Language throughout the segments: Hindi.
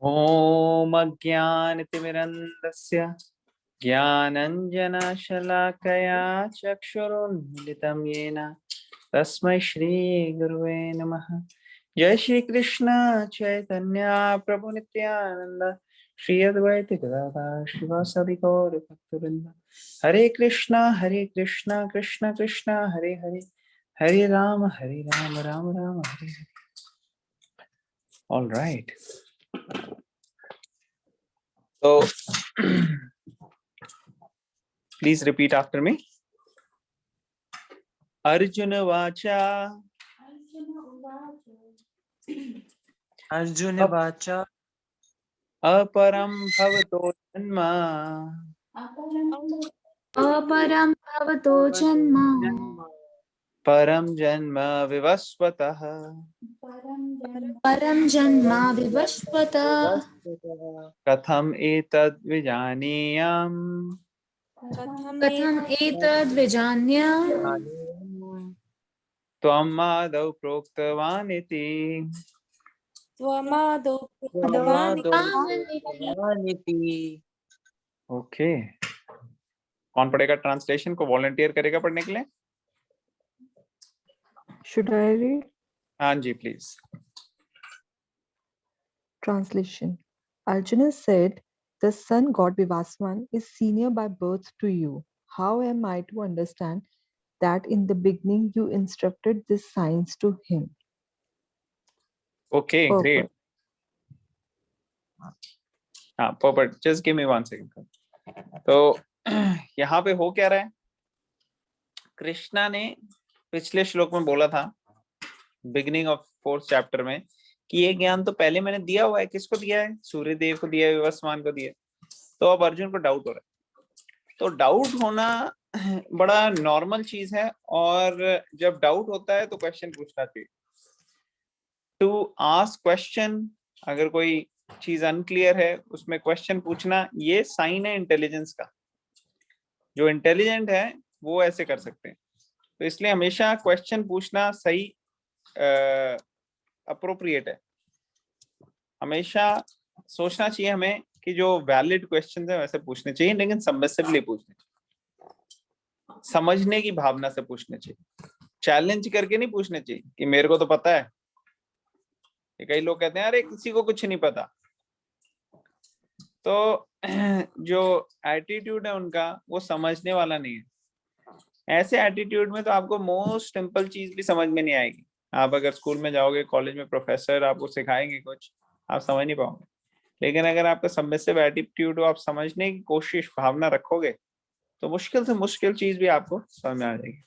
ॐ अज्ञानतिमिरन्धस्य ज्ञानञ्जनशलाकया चक्षुरुन्मिलितं येन तस्मै श्रीगुरुवे नमः। जय श्री कृष्ण चैतन्य प्रभु नित्यानंद श्री अद्वैत गदाधर श्रीवासदि गौर भक्तवृंद। Hare Krishna Krishna Krishna Hare Hare, Hare Rama Rama Rama Hare Hare. All right, so please repeat after me. Arjuna vacha Arjuna वाचा aparam bhavato janma अपरं भवतो जन्म परम जन्म विवस्वतः परं जन्म विवस्वतः कथम एतद् विजानीयाम् कथम् एतद्विजानीयाम् त्वम् आदौ प्रोक्तवान् इति। त्वमादौ कृतवान् ओके, कौन पढ़ेगा ट्रांसलेशन को? वॉलंटियर करेगा पढ़ने के लिए? Should I read? हाँ जी please. Translation. Arjuna said, the sun god Vivaswan is senior by birth to you. How am I to understand that in the beginning you instructed this science to him? Okay great. हाँ perfect, just give me 1 second. तो यहाँ पे हो क्या रहा है? कृष्णा ने पिछले श्लोक में बोला था बिगिनिंग ऑफ 4th चैप्टर में कि ये ज्ञान तो पहले मैंने दिया हुआ है। किसको दिया है? सूर्य देव को दिया है, विवस्वान को दिया है। तो अब अर्जुन को डाउट हो रहा है। तो डाउट होना बड़ा नॉर्मल चीज है, और जब डाउट होता है तो क्वेश्चन पूछना चाहिए। टू आस्क क्वेश्चन, अगर कोई चीज अनक्लियर है उसमें क्वेश्चन पूछना, ये साइन है इंटेलिजेंस का। जो इंटेलिजेंट है वो ऐसे कर सकते हैं। तो इसलिए हमेशा क्वेश्चन पूछना सही अप्रोप्रिएट है। हमेशा सोचना चाहिए हमें कि जो वैलिड क्वेश्चन है वैसे पूछने चाहिए, लेकिन सबमिसिवली पूछने चाहिए, समझने की भावना से पूछने चाहिए। चैलेंज करके नहीं पूछने चाहिए कि मेरे को तो पता है। कई लोग कहते हैं अरे किसी को कुछ नहीं पता। तो जो एटीट्यूड है उनका वो समझने वाला नहीं है। ऐसे एटीट्यूड में तो आपको मोस्ट सिंपल चीज भी समझ में नहीं आएगी। आप अगर स्कूल में जाओगे, कॉलेज में प्रोफेसर आपको सिखाएंगे कुछ, आप समझ नहीं पाओगे। लेकिन अगर आपका सबमिसिव एटीट्यूड हो, आप समझने की कोशिश भावना रखोगे, तो मुश्किल से मुश्किल चीज भी आपको समझ में आ जाएगी।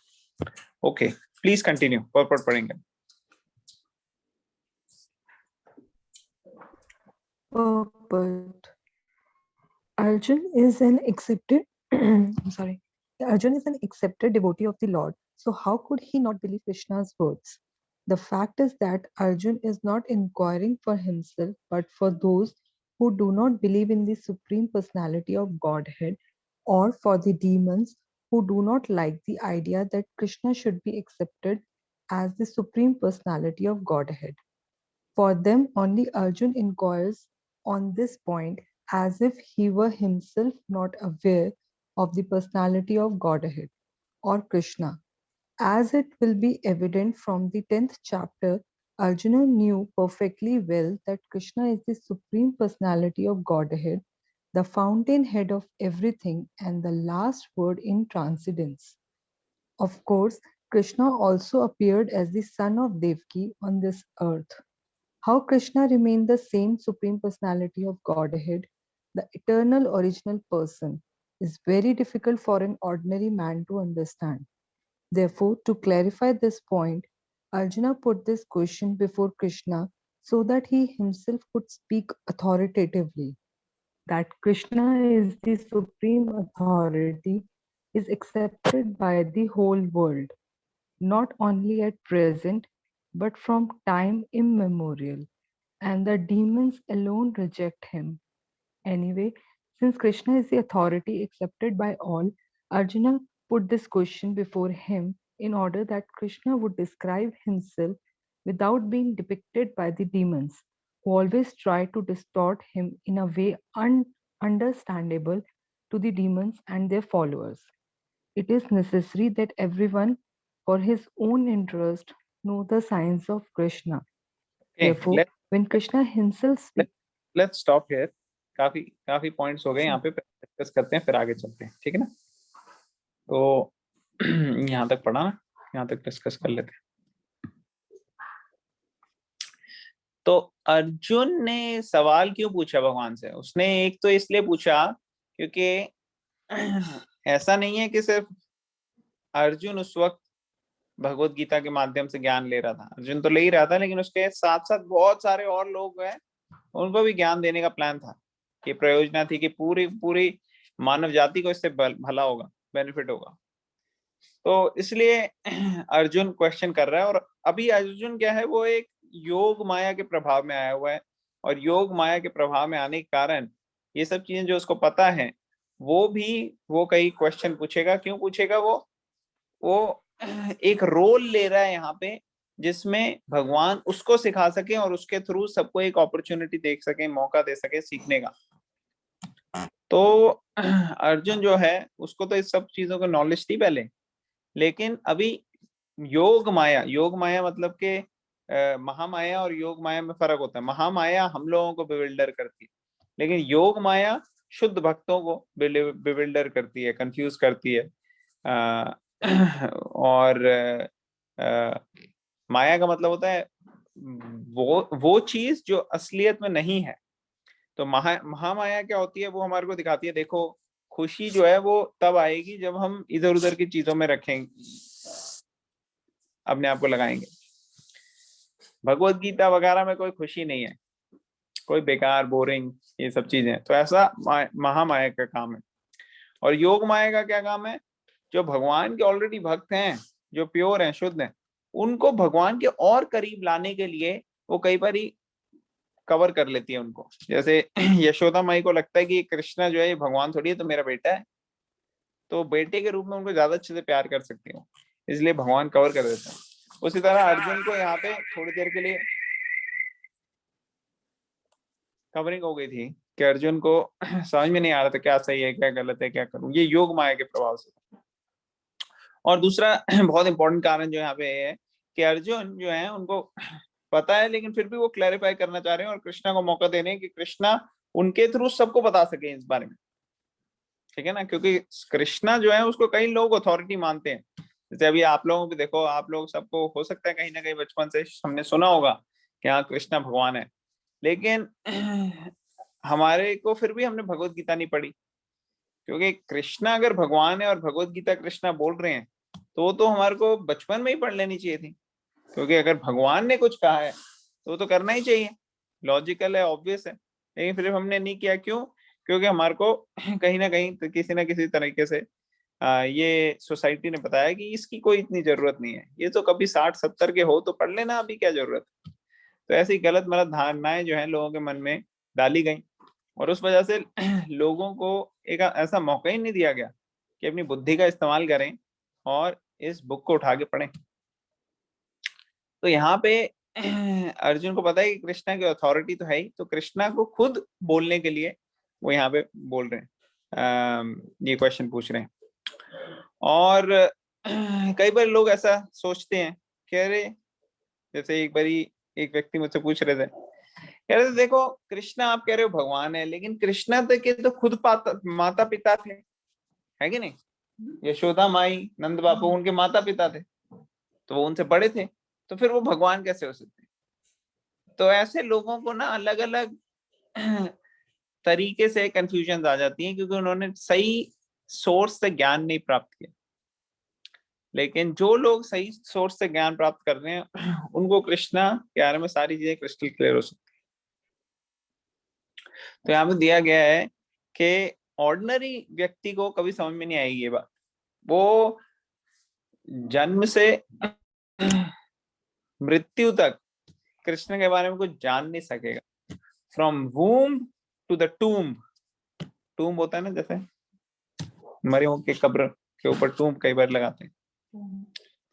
ओके, प्लीज कंटिन्यू, पढ़ पढ़ेंगे। But Arjun is an accepted sorry. Arjun is an accepted devotee of the Lord. So how could he not believe Krishna's words? The fact is that Arjun is not inquiring for himself, but for those who do not believe in the Supreme Personality of Godhead, or for the demons who do not like the idea that Krishna should be accepted as the Supreme Personality of Godhead. For them, only Arjun inquires on this point as if he were himself not aware of the personality of Godhead or Krishna. As it will be evident from the 10th chapter, Arjuna knew perfectly well that Krishna is the Supreme Personality of Godhead, the fountainhead of everything, and the last word in transcendence. Of course, Krishna also appeared as the son of Devaki on this earth. How Krishna remained the same Supreme Personality of Godhead, the eternal original person, is very difficult for an ordinary man to understand. Therefore, to clarify this point, Arjuna put this question before Krishna so that he himself could speak authoritatively. That Krishna is the supreme authority is accepted by the whole world, not only at present, but from time immemorial, and the demons alone reject him. Anyway, since Krishna is the authority accepted by all, Arjuna put this question before him in order that Krishna would describe himself without being depicted by the demons, who always try to distort him in a way understandable to the demons and their followers. It is necessary that everyone, for his own interest, know the signs of Krishna. Okay, Therefore, when Krishna himself speaks, let's stop here. काफी काफी पॉइंट्स हो गए यहाँ पे, डिस्कस करते हैं फिर आगे चलते हैं, ठीक है ना? तो यहाँ तक पढ़ा ना, यहाँ तक डिस्कस कर लेते हैं। तो अर्जुन ने सवाल क्यों पूछा भगवान से? उसने एक तो इसलिए पूछा क्योंकि ऐसा नहीं है कि सिर्फ अर्जुन उस वक्त भगवत गीता के माध्यम से ज्ञान ले रहा था। अर्जुन तो ले ही रहा था, लेकिन उसके साथ साथ बहुत सारे और लोग हैं, उनको भी ज्ञान देने का प्लान था। कि प्रयोजना थी कि पूरी पूरी मानव जाति को इससे भला होगा, बेनिफिट होगा। तो इसलिए अर्जुन क्वेश्चन कर रहा है। और अभी अर्जुन क्या है, वो एक योग माया के प्रभाव में आया हुआ है, और योग माया के प्रभाव में आने के कारण ये सब चीजें जो उसको पता है वो कई क्वेश्चन पूछेगा। क्यों पूछेगा? वो एक रोल ले रहा है यहाँ पे, जिसमें भगवान उसको सिखा सके और उसके थ्रू सबको एक अपॉर्चुनिटी दे सके, मौका दे सके सीखने का। तो अर्जुन जो है उसको तो इस सब चीजों का नॉलेज थी पहले, लेकिन अभी योग माया मतलब के महामाया और योग माया में फर्क होता है। महामाया हम लोगों को बिविल्डर करती है, लेकिन योग माया शुद्ध भक्तों को बिविल्डर करती है, कंफ्यूज करती है। और माया का मतलब होता है वो चीज जो असलियत में नहीं है। तो महामाया क्या होती है? वो हमारे को दिखाती है, देखो खुशी जो है वो तब आएगी जब हम इधर उधर की चीजों में रखेंगे, अपने आप को लगाएंगे। भगवत गीता वगैरह में कोई खुशी नहीं है, कोई बेकार बोरिंग ये सब चीजें। तो ऐसा महामाया का काम है। और योग माया का क्या काम है? जो भगवान के ऑलरेडी भक्त हैं, जो प्योर हैं, शुद्ध हैं, उनको भगवान के और करीब लाने के लिए वो कई बार कवर कर लेती है उनको। जैसे यशोदा माई को लगता है कि कृष्णा जो है ये भगवान थोड़ी है, तो मेरा बेटा है, तो बेटे के रूप में उनको ज्यादा अच्छे से प्यार कर सकती हूँ, इसलिए भगवान कवर कर देते हैं। उसी तरह अर्जुन को यहाँ पे थोड़ी देर के लिए कवरिंग हो गई थी कि अर्जुन को समझ में नहीं आ रहा था क्या सही है क्या गलत है, क्या करूं। ये योग माया के प्रभाव से। और दूसरा बहुत इंपॉर्टेंट कारण जो यहाँ पे है कि अर्जुन जो है उनको पता है, लेकिन फिर भी वो क्लैरिफाई करना चाह रहे हैं और कृष्णा को मौका दे रहे हैं कि कृष्णा उनके थ्रू सबको बता सके इस बारे में, ठीक है ना? क्योंकि कृष्णा जो है उसको कई लोग अथॉरिटी मानते हैं। जैसे अभी आप लोगों को देखो, आप लोग सबको हो सकता है कहीं ना कहीं बचपन से हमने सुना होगा कि हाँ कृष्णा भगवान है, लेकिन हमारे को फिर भी हमने भगवत गीता नहीं पढ़ी। क्योंकि कृष्णा अगर भगवान है और भगवत गीता कृष्णा बोल रहे हैं तो हमारे को बचपन में ही पढ़ लेनी चाहिए थी। क्योंकि अगर भगवान ने कुछ कहा है तो करना ही चाहिए, लॉजिकल है, ऑब्वियस है। लेकिन फिर हमने नहीं किया। क्यों? क्योंकि हमारे को कहीं ना कहीं तो किसी ना किसी तरीके से ये सोसाइटी ने बताया कि इसकी कोई इतनी जरूरत नहीं है, ये तो कभी 60-70 के हो तो पढ़ लेना, अभी क्या जरूरत है। तो ऐसी गलत मतलब धारणाएं जो है लोगों के मन में डाली गई, और उस वजह से लोगों को एक ऐसा मौका ही नहीं दिया गया कि अपनी बुद्धि का इस्तेमाल करें और इस बुक को उठा के पढ़ें। तो यहाँ पे अर्जुन को पता है कि कृष्णा की अथॉरिटी तो है ही, तो कृष्णा को खुद बोलने के लिए वो यहाँ पे बोल रहे हैं, ये क्वेश्चन पूछ रहे हैं। और कई बार लोग ऐसा सोचते हैं, कह रहे जैसे एक बारी एक व्यक्ति मुझसे पूछ रहे थे, कह रहे थे देखो कृष्णा आप कह रहे हो भगवान है, लेकिन कृष्णा के तो खुद माता पिता थे, है कि नहीं? यशोदा माई, नंद बापू उनके माता पिता थे, तो वो उनसे बड़े थे, तो फिर वो भगवान कैसे हो सकते? तो ऐसे लोगों को ना अलग अलग तरीके से कंफ्यूजन आ जाती है, क्योंकि उन्होंने सही सोर्स से ज्ञान नहीं प्राप्त किया। लेकिन जो लोग सही सोर्स से ज्ञान प्राप्त कर रहे हैं उनको कृष्णा के बारे में सारी चीजें क्रिस्टल क्लियर हो सकती है। तो यहाँ पे दिया गया है कि ऑर्डिनरी व्यक्ति को कभी समझ में नहीं आएगी ये बात। वो जन्म से मृत्यु तक कृष्ण के बारे में कुछ जान नहीं सकेगा। From womb to the tomb, tomb होता है ना, जैसे मरे हुए के कब्र के ऊपर टूम्ब कई बार लगाते हैं,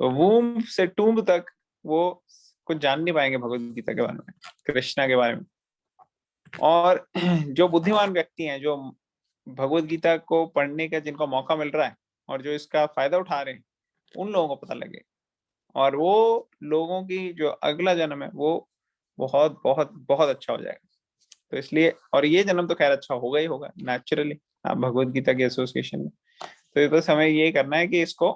तो वूम्ब से टूम्ब तक वो कुछ जान नहीं पाएंगे भगवत गीता के बारे में, कृष्णा के बारे में। और जो बुद्धिमान व्यक्ति हैं, जो भगवत गीता को पढ़ने का जिनको मौका मिल रहा है और जो इसका फायदा उठा रहे हैं, उन लोगों को पता लगे, और वो लोगों की जो अगला जन्म है वो बहुत बहुत बहुत अच्छा हो जाएगा। तो इसलिए, और ये जन्म तो खैर अच्छा होगा ही होगा नेचुरली, आप भगवत गीता के एसोसिएशन में। तो ये बस हमें ये करना है कि इसको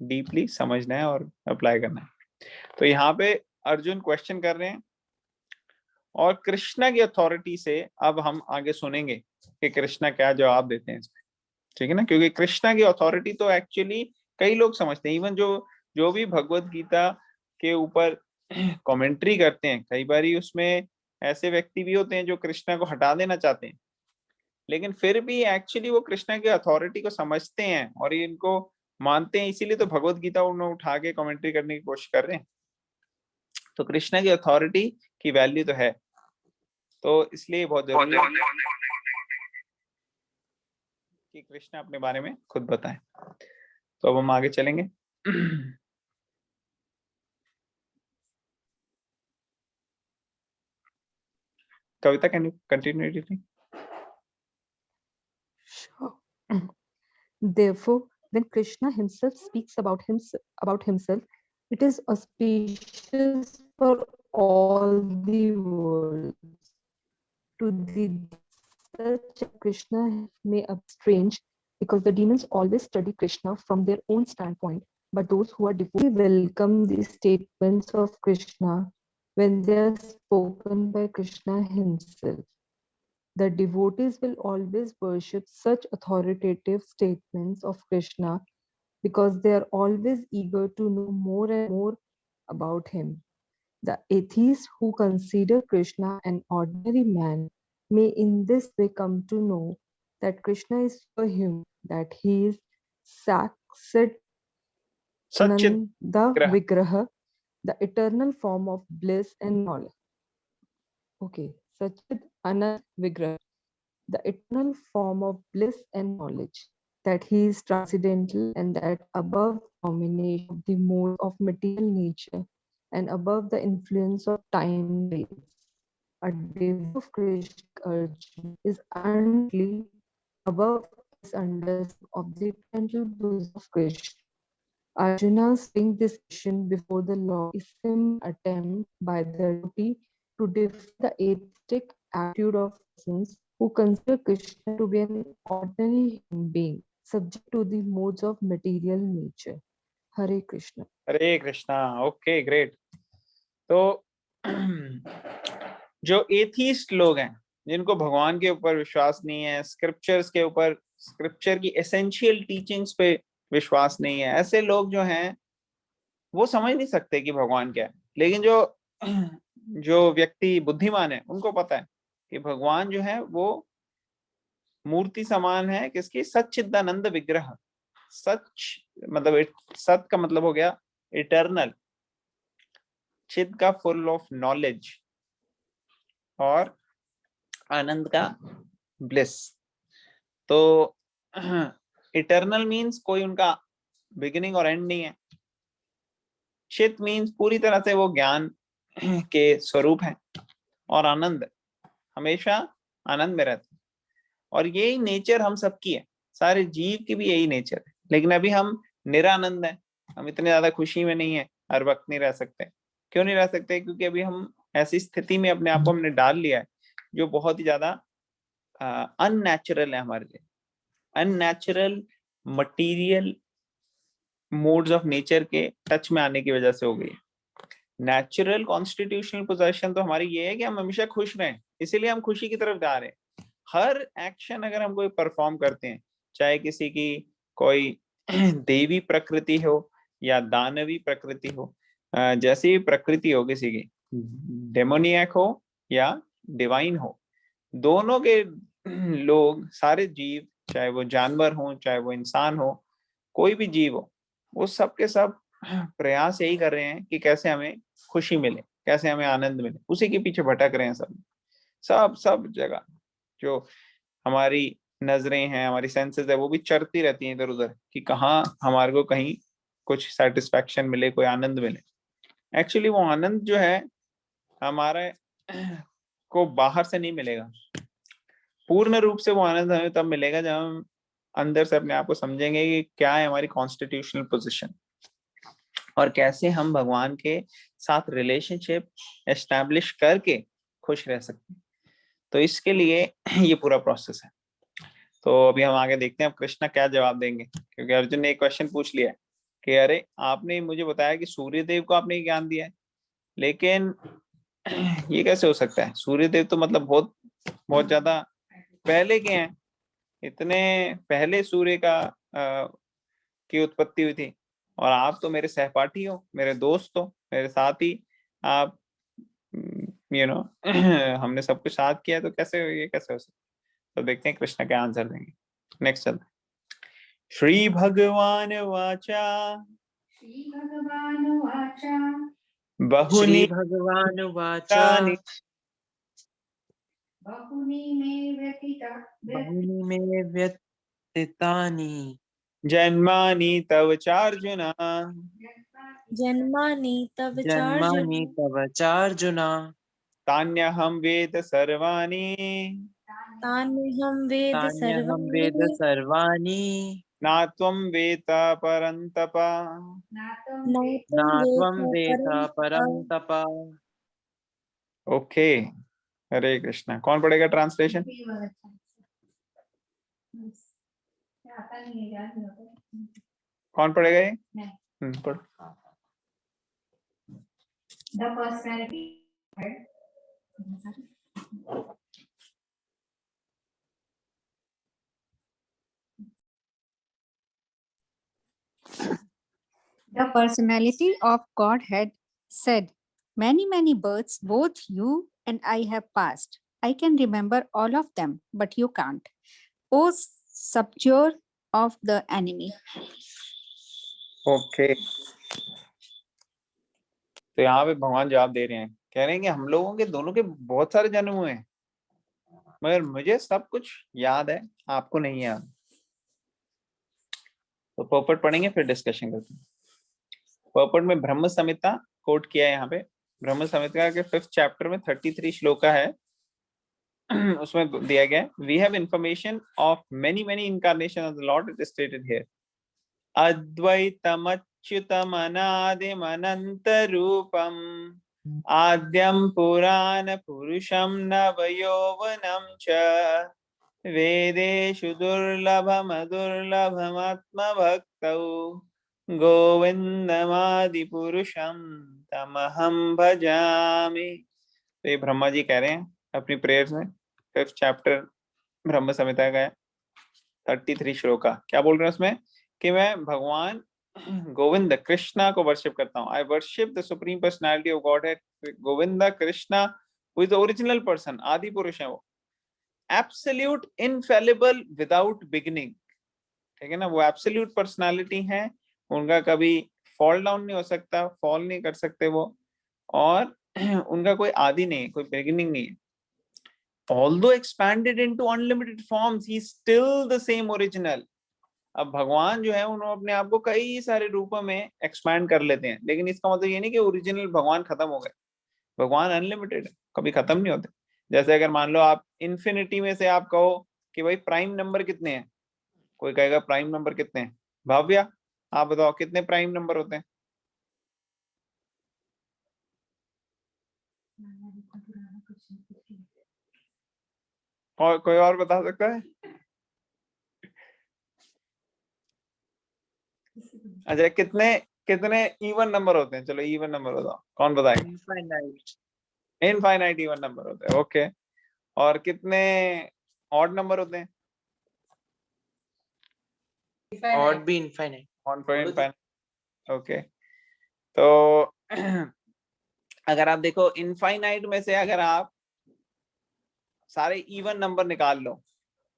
डीपली समझना है और अप्लाई करना है। तो यहाँ पे अर्जुन क्वेश्चन कर रहे हैं, और कृष्णा की अथॉरिटी से अब हम आगे सुनेंगे कि कृष्णा क्या जवाब देते हैं इसमें, ठीक है ना। क्योंकि कृष्णा की अथॉरिटी तो एक्चुअली कई लोग समझते हैं, इवन जो भी भगवत गीता के ऊपर कमेंट्री करते हैं, कई बार उसमें ऐसे व्यक्ति भी होते हैं जो कृष्णा को हटा देना चाहते हैं, लेकिन फिर भी एक्चुअली वो कृष्णा की अथॉरिटी को समझते हैं और ये इनको मानते हैं, इसीलिए तो भगवत गीता उन्हें उठा के कमेंट्री करने की कोशिश कर रहे हैं। तो कृष्णा की अथॉरिटी की वैल्यू तो है, तो इसलिए बहुत जरूरी है कि कृष्णा अपने बारे में खुद बताएं। तो अब हम आगे चलेंगे। Kavita, can you continue reading? Sure. Therefore, when Krishna himself speaks about himself, it is auspicious for all the world. To the such Krishna may appear strange, because the demons always study Krishna from their own standpoint, but those who are devoted welcome the statements of Krishna when they are spoken by Krishna himself. The devotees will always worship such authoritative statements of Krishna because they are always eager to know more and more about him. The atheists who consider Krishna an ordinary man may in this way come to know that Krishna is superhuman, that he is Saksat सच्चिद Ananda ग्रह। Vigraha, the eternal form of bliss and knowledge. Okay, Satchid Anand Vigraha, the eternal form of bliss and knowledge, that he is transcendental and that above domination of the mode of material nature and above the influence of time and space. A devotee of Krishna Arjuna is undoubtedly above this understanding of the potential bosom of Krishna. Arjuna's putting this question before the Lord is an attempt by the devotee to defy the atheistic attitude of persons who consider Krishna to be an ordinary human being, subject to the modes of material nature. Hare Krishna. Hare Krishna. Okay, great. तो जो एथीस्ट लोग हैं, जिनको भगवान के ऊपर विश्वास नहीं है, स्क्रिप्चर्स के ऊपर, स्क्रिप्चर की एसेंशियल टीचिंग्स पे विश्वास नहीं है, ऐसे लोग जो हैं वो समझ नहीं सकते कि भगवान क्या है। लेकिन जो व्यक्ति बुद्धिमान है, उनको पता है कि भगवान जो है वो मूर्ति समान है, किसकी? सच्चिदानंद विग्रह। सच मतलब सत का मतलब हो गया इटर्नल, चिद का फुल ऑफ नॉलेज, और आनंद का ब्लिस। तो इटर्नल मीन्स कोई उनका बिगिनिंग और एंड नहीं है। चित मीन्स पूरी तरह से वो ज्ञान के स्वरूप है, और आनंद हमेशा आनंद में रहते हैं। और यही नेचर हम सबकी है, सारे जीव की भी यही नेचर है। लेकिन अभी हम निरानंद है, हम इतने ज्यादा खुशी में नहीं है, हर वक्त नहीं रह सकते। क्यों नहीं रह सकते? क्योंकि अभी हम ऐसी स्थिति में अपने आप को हमने डाल लिया है जो बहुत ही ज्यादा अननेचुरल है हमारे लिए। Unnatural material modes of nature के टच में आने की वजह से हो गई है। नेचुरल कॉन्स्टिट्यूशनल पोजीशन तो हमारी ये है कि हम हमेशा खुश रहें, इसीलिए हम खुशी की तरफ जा रहे हैं। हर एक्शन अगर हम कोई परफॉर्म करते हैं, चाहे किसी की कोई देवी प्रकृति हो या दानवी प्रकृति हो, जैसी भी प्रकृति हो किसी की, डेमोनियक हो या डिवाइन हो, दोनों के लोग, सारे जीव, चाहे वो जानवर हो चाहे वो इंसान हो, कोई भी जीव हो, वो सब के सब प्रयास यही कर रहे हैं कि कैसे हमें खुशी मिले, कैसे हमें आनंद मिले, उसी के पीछे भटक रहे हैं सब जगह। जो हमारी नजरें हैं, हमारी सेंसेस है, वो भी चरती रहती हैं इधर उधर कि कहाँ हमारे को कहीं कुछ सेटिस्फैक्शन मिले, कोई आनंद मिले। एक्चुअली वो आनंद जो है हमारे को बाहर से नहीं मिलेगा। पूर्ण रूप से वो आनंद हमें तब मिलेगा जब हम अंदर से अपने आप को समझेंगे कि क्या है हमारी कॉन्स्टिट्यूशनल पोजीशन और कैसे हम भगवान के साथ रिलेशनशिप एस्टैब्लिश करके खुश रह सकते हैं। तो इसके लिए ये पूरा प्रोसेस है। तो अभी हम आगे देखते हैं अब कृष्णा क्या जवाब देंगे, क्योंकि अर्जुन ने एक क्वेश्चन पूछ लिया है कि अरे आपने मुझे बताया कि सूर्य देव को आपने ज्ञान दिया है, लेकिन ये कैसे हो सकता है? सूर्य देव तो मतलब बहुत बहुत ज्यादा पहले के हैं, इतने पहले सूर्य का की उत्पत्ति हुई थी, और आप तो मेरे सहपाठी हो, मेरे दोस्त हो, मेरे साथी, आप हमने सब कुछ साथ किया, तो कैसे ये कैसे हो सकता? तो देखते हैं कृष्ण क्या आंसर देंगे। नेक्स्ट चलते हैं। श्री भगवान वाचा बहुनी श्रीभगवानुवाच तानि बहूनि मे व्यतीतानि जन्मानि तव चार्जुन जन्मानि तव जन्मानि चार्जुन तव चार्जुन तान्यहं वेद सर्वाणि तान्यहं वेद तान्यहं वेद सर्वाणि सर्वाणि न त्वं वेद परन्तप। न न त्वं त्वं वेद वेद परं परं तप। ओके, हरे कृष्णा। कौन पढ़ेगा ट्रांसलेशन? कौन पढ़ेगा ये? पढ़। The personality of Godhead said, "Many, many births both you and I have passed. I can remember all of them, but you can't. O subduer of the enemy." Okay, तो यहाँ पे भगवान जवाब दे रहे हैं, कह रहे हैं कि हम लोगों के दोनों के बहुत सारे जन्म हुए हैं, मगर मुझे सब कुछ याद है, आपको नहीं याद। तो पर्पट पढ़ेंगे फिर डिस्कशन करते हैं। पर्पट में ब्रह्म संहिता कोट किया है यहाँ पे। ब्रह्म संहिता के 5th चैप्टर में 33 श्लोका है, उसमें दिया गया है, we have information of many many incarnation of the lord, it is stated here. अद्वैतम अच्युतम अनादिम अनंत रूपम आद्यम पुराण पुरुषम नवयौवनम च वेदेषु दुर्लभम दुर्लभमात्मभक्तौ गोविंदमादि पुरुषम तमहम भजामि। तो ये ब्रह्मा जी कह रहे हैं अपनी प्रेयर्स में, 5th चैप्टर ब्रह्म संहिता का है, 33 श्लोका। क्या बोल रहे हैं उसमें? कि मैं भगवान गोविंद कृष्णा को वर्शिप करता हूँ। I worship the supreme personality of Godhead Govinda Krishna, who is the original person, आदि पुरुष है वो, एब्सोल्यूट इनफेलिबल विदाउट बिगिनिंग। ठीक है ना, वो एब्सोल्यूट पर्सनालिटी है, उनका कभी फॉल डाउन नहीं हो सकता, फॉल नहीं कर सकते वो, और उनका कोई आदि नहीं है, कोई बिगिनिंग नहीं है। Although expanded into unlimited forms, he is still the same original. अब भगवान जो है उन्होंने अपने आप को कई सारे रूपों में एक्सपैंड कर लेते हैं, लेकिन इसका मतलब ये नहीं कि ओरिजिनल भगवान खत्म हो गए। भगवान अनलिमिटेड है, कभी खत्म नहीं होते। जैसे अगर मान लो आप इन्फिनिटी में से आप कहो कि भाई प्राइम नंबर कितने हैं, कोई कहेगा प्राइम नंबर कितने हैं, भाव्या आप बताओ कितने प्राइम नंबर होते हैं? और कोई और बता सकता है? अच्छा, कितने कितने इवन नंबर होते हैं? चलो इवन नंबर बताओ, कौन बताएगा? इनफाइनाइट इवन नंबर होते हैं, ओके। और कितने ऑड नंबर होते हैं? ऑड भी इनफाइनाइट। ओके। तो अगर आप देखो इनफाइनाइट में से अगर आप सारे इवन नंबर निकाल लो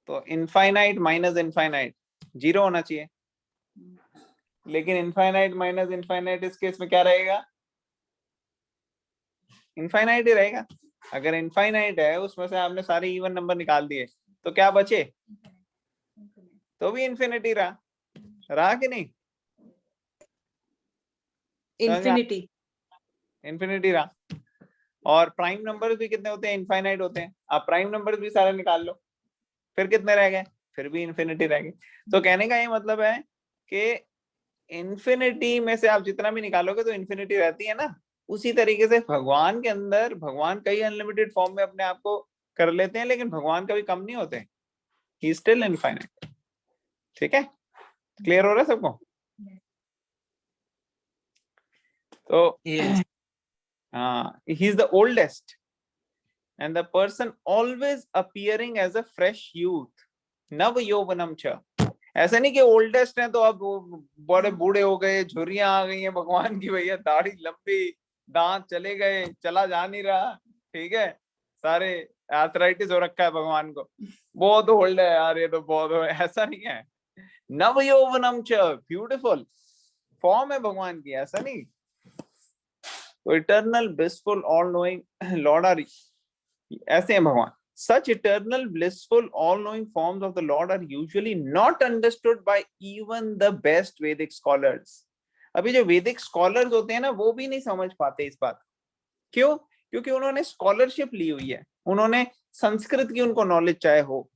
तो इनफाइनाइट माइनस इनफाइनाइट 0 होना चाहिए, लेकिन इनफाइनाइट माइनस इनफाइनाइट इस केस में क्या रहेगा? इनफाइनाइट ही रहेगा। अगर इनफाइनाइट है, उसमें से आपने सारे इवन नंबर निकाल दिए, तो क्या बचे? तो भी इन्फिनिटी रहा कि नहीं? इन्फिनिटी इन्फिनिटी रहा। और प्राइम नंबर्स भी कितने होते हैं? इनफाइनाइट होते हैं। आप प्राइम नंबर्स भी सारे निकाल लो, फिर कितने रह गए? फिर भी इन्फिनिटी रह गई। तो कहने का ये मतलब है कि इन्फिनिटी में से आप जितना भी निकालोगे तो इन्फिनिटी रहती है ना। उसी तरीके से भगवान के अंदर, भगवान कई अनलिमिटेड फॉर्म में अपने आप को कर लेते हैं, लेकिन भगवान कभी कम नहीं होते, ही इज स्टिल इनफाइनाइट। ठीक है, क्लियर हो रहा है सबको? तो Yes. हाँ, he is the oldest and the person always appearing as a fresh youth, नव यौवनम च। ऐसा नहीं कि ओल्डेस्ट हैं तो अब वो बड़े बूढ़े हो गए, झुर्रियां आ गई हैं भगवान की, भैया दाढ़ी लंबी, दांत चले गए, चला जा नहीं रहा, ठीक है, सारे आर्थराइटिस हो रखा है भगवान को, बहुत ओल्ड है यार ये तो, बहुत, ऐसा नहीं है। नव यौवनम च, ब्यूटीफुल फॉर्म है भगवान की, ऐसा नहीं। तो eternal blissful all knowing lord are, ऐसे हैं भगवान। Such eternal blissful all knowing forms of the Lord are usually not understood by even the best Vedic scholars. अभी जो वैदिक स्कॉलर्स होते हैं ना, वो भी नहीं समझ पाते इस बात। क्यों? क्योंकि उन्होंने स्कॉलरशिप ली हुई है, उन्होंने संस्कृत की उनको नॉलेज चाहे हो,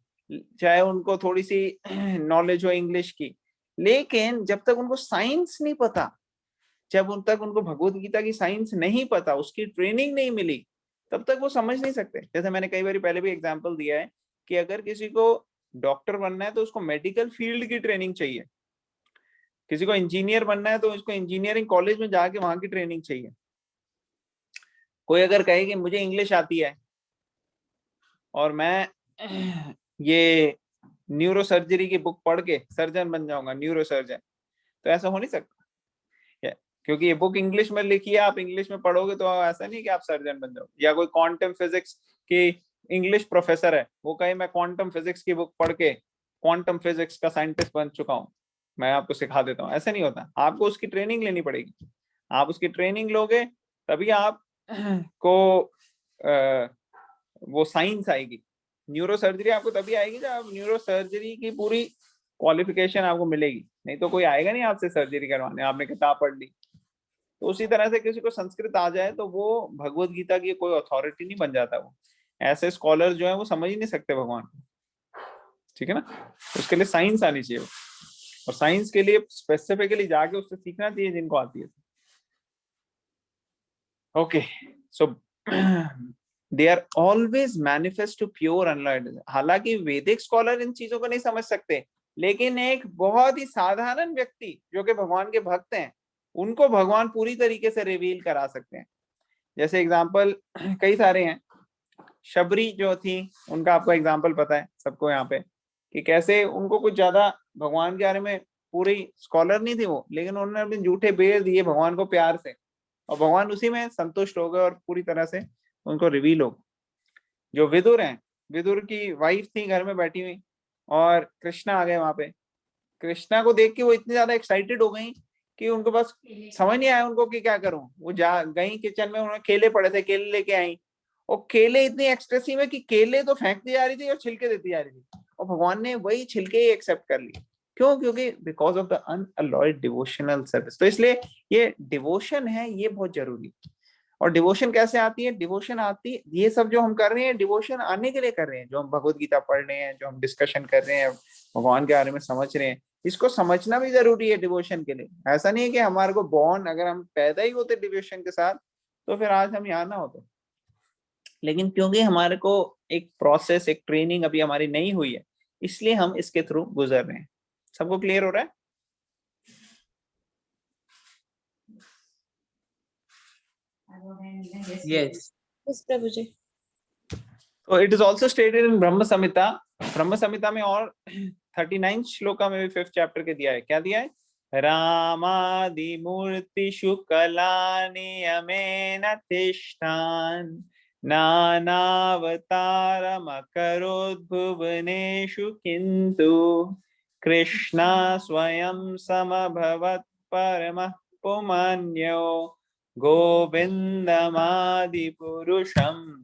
चाहे उनको थोड़ी सी नॉलेज हो इंग्लिश की, लेकिन जब तक उनको साइंस नहीं पता, जब उन तक उनको भगवत गीता की साइंस नहीं पता, उसकी ट्रेनिंग नहीं मिली, तब तक वो समझ नहीं सकते। जैसे मैंने कई बार पहले भी एग्जांपल दिया है कि अगर किसी को डॉक्टर बनना है तो उसको मेडिकल फील्ड की ट्रेनिंग चाहिए, किसी को इंजीनियर बनना है तो उसको इंजीनियरिंग कॉलेज में जाके वहां की ट्रेनिंग चाहिए। कोई अगर कहे कि मुझे इंग्लिश आती है और मैं ये न्यूरो सर्जरी की बुक पढ़ के सर्जन बन जाऊंगा, न्यूरो सर्जन, तो ऐसा हो नहीं सकता, क्योंकि ये बुक इंग्लिश में लिखी है, आप इंग्लिश में पढ़ोगे तो ऐसा नहीं कि आप सर्जन बन जाओ। या कोई क्वांटम फिजिक्स की इंग्लिश प्रोफेसर है, वो कहे मैं क्वांटम फिजिक्स की बुक पढ़ के क्वांटम फिजिक्स का साइंटिस्ट बन चुका हूँ, मैं आपको सिखा देता हूँ, ऐसा नहीं होता। आपको उसकी ट्रेनिंग लेनी पड़ेगी, आप उसकी ट्रेनिंग लोगे तभी आप को वो साइंस आएगी। न्यूरो सर्जरी आपको तभी आएगी जब आप न्यूरो सर्जरी की पूरी क्वालिफिकेशन आपको मिलेगी, नहीं तो कोई आएगा नहीं आपसे सर्जरी करवाने, आपने किताब पढ़ ली। तो उसी तरह से किसी को संस्कृत आ जाए तो वो भगवत गीता की कोई अथॉरिटी नहीं बन जाता। वो ऐसे स्कॉलर जो है वो समझ ही नहीं सकते भगवान को, ठीक है ना। उसके लिए साइंस आनी चाहिए, और साइंस के लिए स्पेसिफिकली जाके उससे सीखना चाहिए जिनको आती है। Okay, so they are always manifest to pure unalloyed. हालांकि वैदिक स्कॉलर इन चीजों को नहीं समझ सकते, लेकिन एक बहुत ही साधारण व्यक्ति जो कि भगवान के भक्त हैं, उनको भगवान पूरी तरीके से रिवील करा सकते हैं। जैसे एग्जाम्पल कई सारे हैं। शबरी जो थी, उनका आपको एग्जाम्पल पता है सबको यहाँ पे, कि कैसे उनको कुछ ज्यादा भगवान के बारे में पूरी स्कॉलर नहीं थी वो, लेकिन उन्होंने अपने झूठे बेर दिए भगवान को प्यार से, और भगवान उसी में संतुष्ट हो गए और पूरी तरह से उनको रिवील हो गए। जो विदुर हैं, विदुर की वाइफ थी घर में बैठी हुई, और कृष्णा आ गए वहां पे। कृष्णा को देख के वो इतनी ज्यादा एक्साइटेड हो गई कि उनको बस समझ नहीं आया उनको कि क्या करूं। वो जा गई किचन में, उन्होंने केले पड़े थे, केले लेके आई, और केले इतनी एक्सप्रेसिव है कि केले तो फेंकती जा रही थी और छिलके देती जा रही थी, और भगवान ने वही छिलके ही एक्सेप्ट कर लिए। क्यों? क्योंकि because of the unalloyed devotional service. तो इसलिए ये डिवोशन है, ये बहुत जरूरी। और डिवोशन कैसे आती है? डिवोशन आती है, ये सब जो हम कर रहे हैं डिवोशन आने के लिए कर रहे हैं, जो हम भगवत गीता पढ़ रहे हैं, जो हम डिस्कशन कर रहे हैं, भगवान के बारे में समझ रहे हैं, इसको समझना भी जरूरी है डिवोशन के लिए। ऐसा नहीं है कि हमारे को बॉर्न, अगर हम पैदा ही होते डिवोशन के साथ तो फिर आज हम यहाँ ना होते, लेकिन क्योंकि हमारे को एक प्रोसेस, एक ट्रेनिंग अभी हमारी नहीं हुई है, इसलिए हम इसके थ्रू गुजर रहे हैं। सबको क्लियर हो रहा है? Yes. Yes, Prabhu ji. So it is also stated in ब्रह्म संहिता। ब्रह्म संहिता में और 39 श्लोका में भी 5th चैप्टर के दिया है। क्या दिया है? रामादि मूर्तिषु कलानि यमेन तिष्ठान् नानावतारमकरोद्भुवनेषु किन्तु कृष्णा स्वयं समभवत् परमः पुमान्यो गोविंदमादिपुरुषं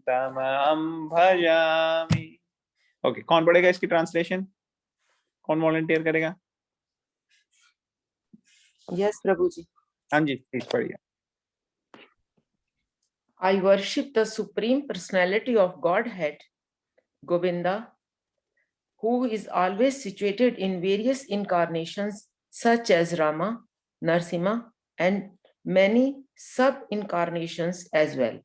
तमहं भजामि। ओके, कौन पढ़ेगा इसकी ट्रांसलेशन? कौन वॉलंटियर करेगा? यस प्रभु जी। हाँ जी, प्लीज पढ़िए। I worship the Supreme Personality of Godhead, Govinda, who is always situated in various incarnations such as Rama, Narsimha, and many sub-incarnations as well.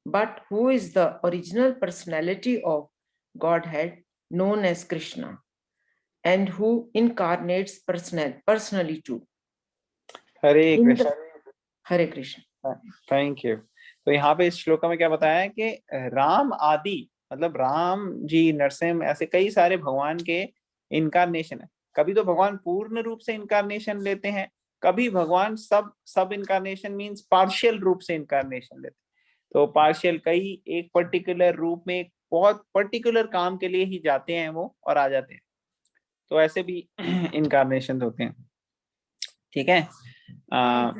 But who is the original personality of Godhead known as Krishna, and who incarnates personally too. Hare In Krishna. the Hare Krishna. Thank you. तो यहाँ पे इस श्लोक में क्या बताया है कि राम आदि मतलब राम जी, नरसिंह, ऐसे कई सारे भगवान के इनकारनेशन है। कभी तो भगवान पूर्ण रूप से इनकारनेशन लेते हैं, कभी भगवान सब इनकारनेशन मींस पार्शियल रूप से इनकारनेशन लेते हैं। तो पार्शियल कई एक पर्टिकुलर रूप में एक बहुत पर्टिकुलर काम के लिए ही जाते हैं वो और आ जाते हैं। तो ऐसे भी इनकारनेशन होते हैं। ठीक है। हाँ,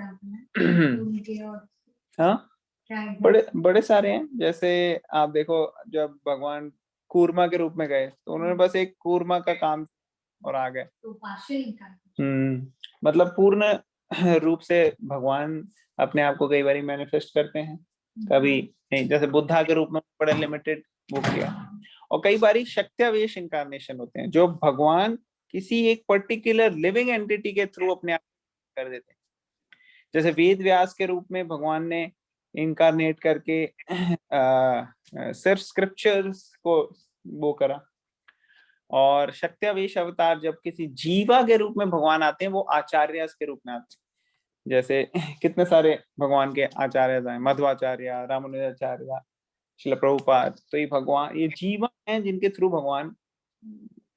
बड़े बड़े सारे हैं। जैसे आप देखो, जब भगवान कूर्मा के रूप में गए तो उन्होंने बस एक कूर्मा का काम और आ गए। मतलब पूर्ण रूप से भगवान अपने आप को कई बार मैनिफेस्ट करते हैं, कभी नहीं। जैसे बुद्धा के रूप में बड़े लिमिटेड वो किया, और कई बार शक्त्यावेश इनकारनेशन होते हैं जो भगवान किसी एक पर्टिकुलर लिविंग एंटिटी के थ्रू अपने आप कर देते हैं। जैसे वेद व्यास के रूप में भगवान ने इनकारनेट करके सिर्फ स्क्रिप्चर्स को वो करा, और शक्त्यावेश अवतार जब किसी जीवा के रूप में भगवान आते हैं वो आचार्य के रूप में आते हैं। जैसे कितने सारे भगवान के आचार्य हैं, मध्वाचार्य, रामानुजाचार्य, श्रील प्रभुपाद। तो ये भगवान, ये जीवा हैं जिनके थ्रू भगवान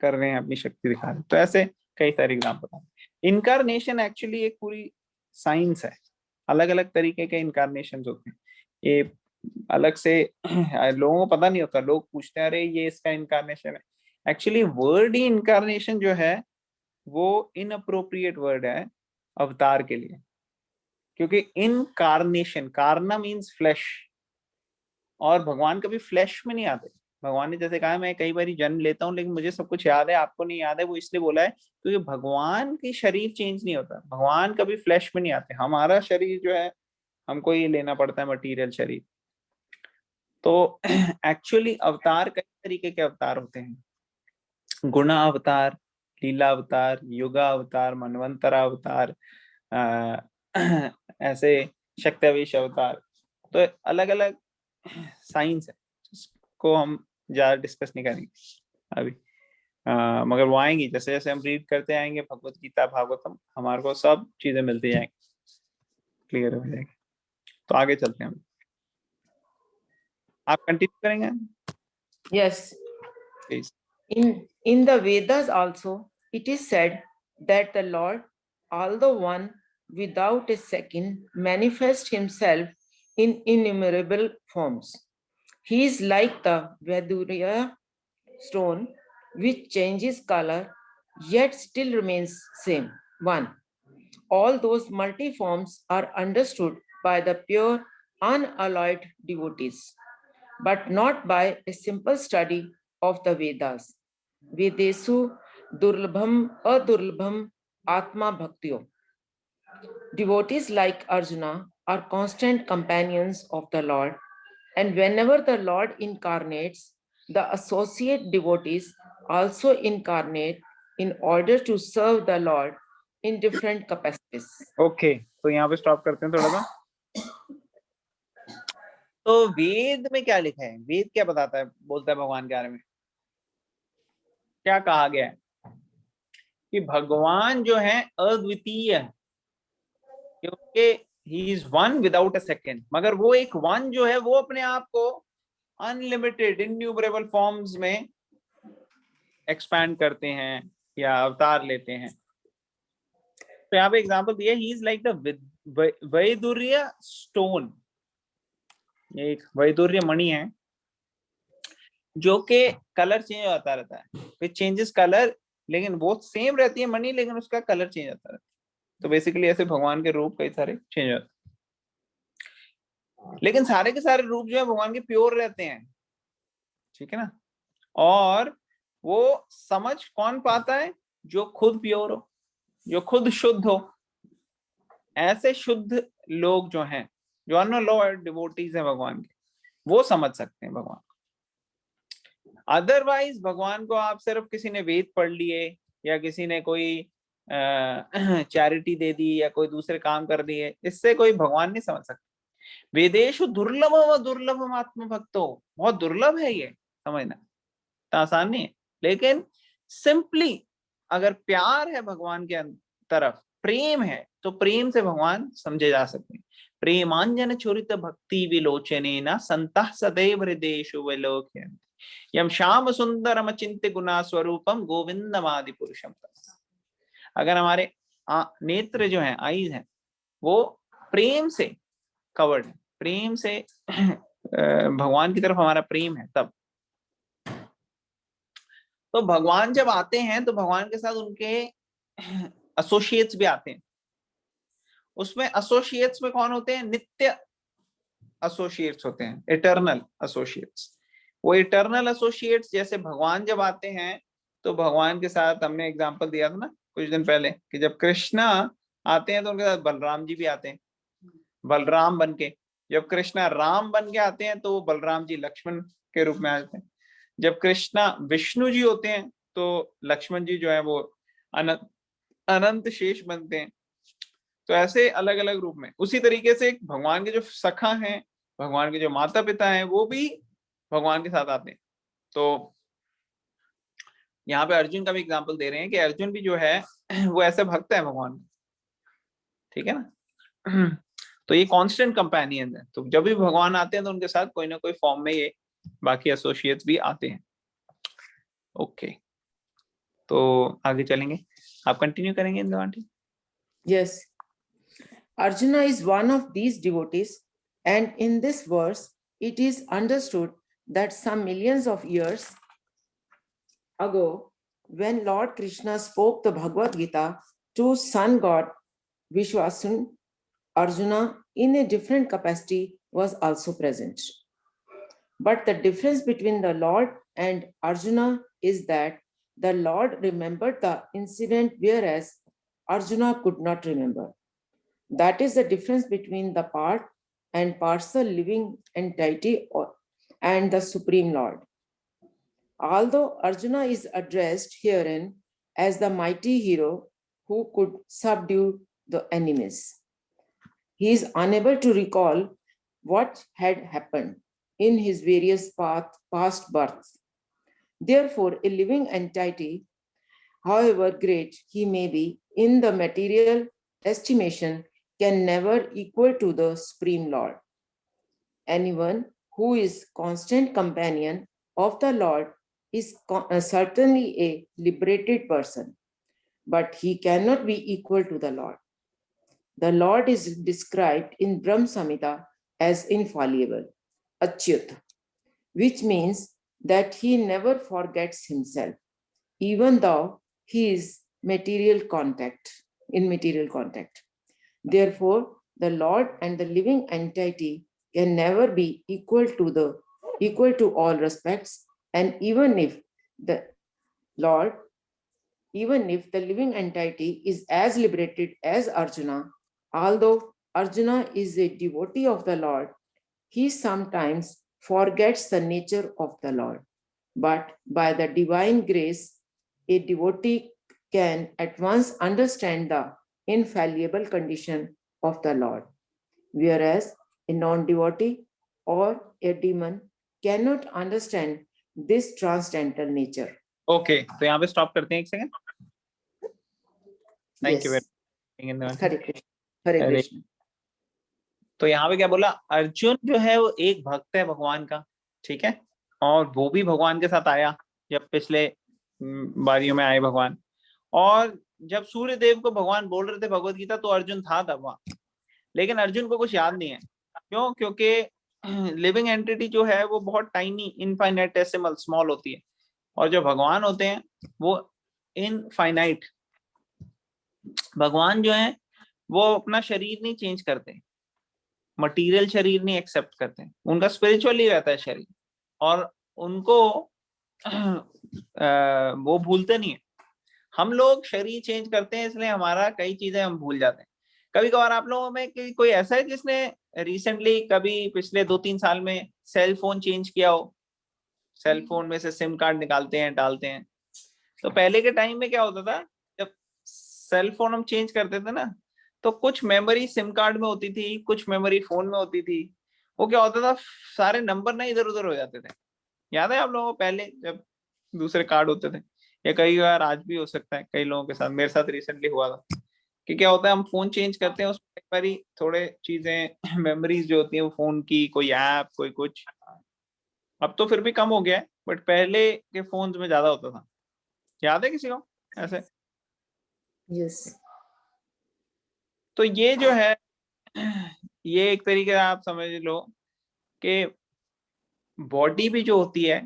कर रहे हैं, अपनी शक्ति दिखा रहे हैं। तो ऐसे कई सारे एग्जाम्पल हैं। इनकारनेशन एक्चुअली एक पूरी साइंस है, अलग अलग तरीके के इनकारनेशन होते हैं। ये अलग से लोगों को पता नहीं होता, लोग पूछते हैं अरे ये इसका इनकारनेशन है। एक्चुअली वर्ड ही इनकारनेशन जो है वो इनअप्रोप्रिएट वर्ड है अवतार के लिए, क्योंकि इनकारनेशन, कारना मीन्स फ्लैश, और भगवान कभी फ्लैश में नहीं आते। भगवान ने जैसे कहा मैं कई बार जन्म लेता हूँ लेकिन मुझे सब कुछ याद है, आपको नहीं याद है। वो इसलिए बोला है क्योंकि भगवान की शरीर चेंज नहीं होता, भगवान कभी फ्लैश में नहीं आते। हमारा शरीर जो है हमको ये लेना पड़ता है, मटीरियल शरीर। तो एक्चुअली अवतार कई तरीके के अवतार होते हैं, गुणा अवतार, लीला अवतार, युगा अवतार, मनवंतरा अवतार, ऐसे शक्त्यावेश अवतार। तो अलग अलग साइंस है, इसको हम ज्यादा डिस्कस नहीं करेंगे अभी, मगर वो आएंगी जैसे जैसे हम रीड करते आएंगे भगवत गीता, भागवतम, हमारे को सब चीजें मिलती जाएंगी, क्लियर हो जाएगी। तो आगे चलते हैं हम। आप कंटिन्यू करेंगे? Yes. Please. In the Vedas also, it is said that the Lord, although one without a second, manifests himself in innumerable forms. He is like the Vaidurya stone, which changes color, yet still remains same, one. All those multi-forms are understood by the pure, unalloyed devotees, but not by a simple study of the Vedas. Vedesu durlabham adurlabham atma bhaktyo. Devotees like Arjuna are constant companions of the Lord, and whenever the Lord incarnates, the associate devotees also incarnate in order to serve the Lord in different capacities. Okay, तो यहाँ पे स्टॉप करते हैं थोड़ा सा। तो वेद में क्या लिखा है? वेद क्या बताता है, बोलता है भगवान के बारे में? क्या कहा गया है कि भगवान जो है अद्वितीय है, क्योंकि he is one without a second. मगर वो एक वन जो है वो अपने आप को अनलिमिटेड इन्यूमरेबल फॉर्म्स में एक्सपैंड करते हैं या अवतार लेते हैं। तो यहाँ पे एग्जांपल दिया, he is like the vaidurya stone. एक वैदुर्य मणि है जो के कलर चेंज होता रहता है, फिर चेंजेस कलर, लेकिन वो सेम रहती है मणि, लेकिन उसका कलर चेंज होता रहता है। तो बेसिकली ऐसे भगवान के रूप कई सारे चेंज होते हैं, लेकिन सारे के सारे रूप जो है भगवान के प्योर रहते हैं, ठीक है ना। और वो समझ कौन पाता है? जो खुद प्योर हो, जो खुद शुद्ध हो। ऐसे शुद्ध लोग जो हैं जो अनलॉयड डिवोटीज हैं भगवान के, वो समझ सकते हैं भगवान। अदरवाइज भगवान को आप सिर्फ किसी ने वेद पढ़ लिए या किसी ने कोई चैरिटी दे दी या कोई दूसरे काम कर दिए, इससे कोई भगवान नहीं समझ सकता। वेदेशु दुर्लभ व दुर्लभ आत्म भक्तो, बहुत दुर्लभ है ये समझना, इतना आसान नहीं है। लेकिन सिंपली अगर प्यार है भगवान के तरफ, प्रेम है, तो प्रेम से भगवान समझे जा सकते हैं। प्रेमांजन चोरित भक्ति विलोचने न संतः सदैव हृदयेषु विलोकयन्ति यम श्याम सुंदरम चिंत्य गुणा स्वरूपम गोविंदमादि पुरुषम। अगर हमारे नेत्र जो हैं, आईज हैं, वो प्रेम से कवर्ड है, प्रेम से भगवान की तरफ हमारा प्रेम है, तब तो भगवान जब आते हैं तो भगवान के साथ उनके एसोसिएट्स भी आते हैं। उसमें एसोसिएट्स में कौन होते हैं? नित्य एसोसिएट्स होते हैं, इटर्नल एसोसिएट्स। वो इटर्नल एसोसिएट्स जैसे भगवान जब आते हैं तो भगवान के साथ, हमने एग्जांपल दिया था ना कुछ दिन पहले कि जब कृष्णा आते हैं तो उनके साथ बलराम जी भी आते हैं, बलराम बन के। जब कृष्णा राम बन के आते हैं तो वो बलराम जी लक्ष्मण के रूप में आते हैं। जब कृष्णा विष्णु जी होते हैं तो लक्ष्मण जी जो है वो अनंत शेष बनते हैं। तो ऐसे अलग अलग रूप में। उसी तरीके से भगवान के जो सखा हैं, भगवान के जो माता पिता हैं, वो भी भगवान के साथ आते हैं। तो यहाँ पे अर्जुन का भी एग्जाम्पल दे रहे हैं कि अर्जुन भी जो है वो ऐसे भक्त है भगवान, ठीक है ना। तो ये कांस्टेंट कंपेनियन है। तो जब भी भगवान आते हैं तो उनके साथ कोई ना कोई फॉर्म में ये बाकी एसोसिएट्स भी आते हैं। ओके, तो आगे चलेंगे, आप कंटिन्यू करेंगे Indu aunty? Yes, Arjuna is one of these devotees, and in this verse, it is understood that some millions of years ago, when Lord Krishna spoke the Bhagavad Gita to sun god Vishwasun, Arjuna in a different capacity was also present. But the difference between the Lord and Arjuna is that the Lord remembered the incident, whereas Arjuna could not remember. That is the difference between the part and parcel living entity and the Supreme Lord. Although Arjuna is addressed herein as the mighty hero who could subdue the enemies, he is unable to recall what had happened in his various past births. Therefore, a living entity, however great he may be in the material estimation, can never equal to the Supreme Lord. Anyone who is constant companion of the Lord is certainly a liberated person, but he cannot be equal to the Lord. The Lord is described in Brahm Samhita as infallible, Achyut, which means that he never forgets himself, even though he is in material contact. Therefore, the Lord and the living entity can never be equal to all respects, and even if the living entity is as liberated as Arjuna, although Arjuna is a devotee of the Lord, he sometimes forgets the nature of the Lord. But by the divine grace, a devotee can at once understand the infallible condition of the Lord, whereas a non-devotee or a demon cannot understand this transcendental nature. Okay, तो यहाँ पे स्टॉप करते हैं एक second. Thank you Yes. Very much. Hare Krishna. Hare Hare Krishna. तो यहाँ पे क्या बोला? अर्जुन जो है वो एक भक्त है भगवान का, ठीक है, और वो भी भगवान के साथ आया जब पिछले बारियों में आए भगवान। और जब सूर्य देव को भगवान बोल रहे थे भगवत गीता, तो अर्जुन था तब वहां, लेकिन अर्जुन को कुछ याद नहीं है। क्यों? क्योंकि लिविंग एंटिटी जो है वो बहुत टाइनी, इनफाइनेटेसिमल, स्मॉल होती है, और जो भगवान होते हैं वो इनफाइनाइट। भगवान जो है वो अपना शरीर नहीं चेंज करते, मटेरियल शरीर नहीं एक्सेप्ट करते, उनका स्पिरिचुअल ही रहता है शरीर, और उनको वो भूलते नहीं है। हम लोग शरीर चेंज करते हैं, इसलिए हमारा कई चीजें हम भूल जाते हैं। कभी कभार आप लोगों में कोई ऐसा है जिसने रिसेंटली कभी पिछले 2-3 साल में सेल फोन चेंज किया हो? सेल फोन में से सिम कार्ड निकालते हैं, डालते हैं। तो पहले के टाइम में क्या होता था, जब सेल फोन हम चेंज करते थे ना, तो कुछ मेमोरी सिम कार्ड में होती थी, कुछ मेमोरी फोन में होती थी। वो क्या होता था, सारे नंबर ना इधर उधर हो जाते थे। याद है आप लोगों को पहले जब दूसरे कार्ड होते थे? या कई बार आज भी हो सकता है कई लोगों के साथ, मेरे साथ रिसेंटली हुआ था कि क्या होता है, हम फोन चेंज करते हैं, उसमें कई बारी थोड़े चीजें मेमोरीज जो होती है वो फोन की, कोई ऐप कोई कुछ, अब तो फिर भी कम हो गया है, बट पहले के फोन्स में ज्यादा होता था। याद है किसी को ऐसे? यस। तो ये जो है, ये एक तरीके से आप समझ लो कि बॉडी भी जो होती है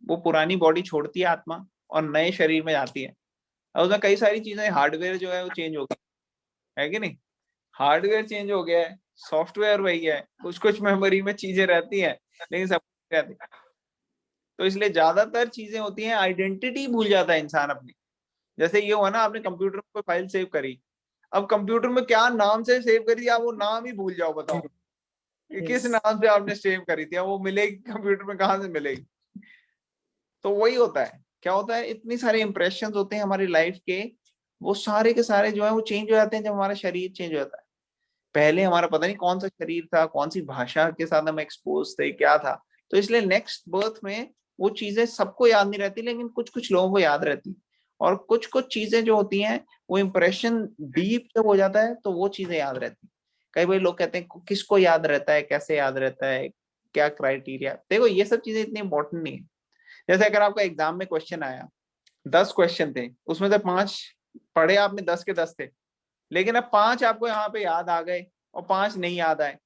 वो पुरानी बॉडी छोड़ती है आत्मा और नए शरीर में जाती है। और उसमें कई सारी चीजें, हार्डवेयर जो है वो चेंज हो गई है कि नहीं? हार्डवेयर चेंज हो गया है, सॉफ्टवेयर वही है, कुछ कुछ मेमोरी में चीजें रहती हैं लेकिन सब रहती है। तो इसलिए ज्यादातर चीजें होती हैं, आइडेंटिटी भूल जाता है इंसान अपनी। जैसे ये हुआ ना, आपने कंप्यूटर में कोई फाइल सेव करी, अब कंप्यूटर में क्या नाम से सेव करी, आप वो नाम ही भूल जाओ, बताओ कि किस नाम से आपने सेव करी थी, अब वो मिलेगी कंप्यूटर में कहाँ से मिलेगी? तो वही होता है, क्या होता है, इतनी सारे इंप्रेशन होते हैं हमारी लाइफ के, वो सारे के सारे जो है वो चेंज हो जाते हैं जब हमारा शरीर चेंज हो जाता है। पहले हमारा पता नहीं कौन सा शरीर था, कौन सी भाषा के साथ हम एक्सपोज थे, क्या था। तो इसलिए नेक्स्ट बर्थ में वो चीजें सबको याद नहीं रहती, लेकिन कुछ कुछ लोगों को याद रहती। और कुछ कुछ चीजें जो होती हैं वो इंप्रेशन डीप जब हो जाता है तो वो चीजें याद रहती। कई बार लोग कहते हैं किसको याद रहता है, कैसे याद रहता है, क्या क्राइटेरिया। देखो ये सब चीजें इतनी इंपॉर्टेंट नहीं है। जैसे अगर आपका एग्जाम में क्वेश्चन आया, 10 क्वेश्चन थे, उसमें से 5 पढ़े आपने, 10 के 10 थे, लेकिन अब 5 आपको यहाँ पे याद आ गए और 5 नहीं याद आए,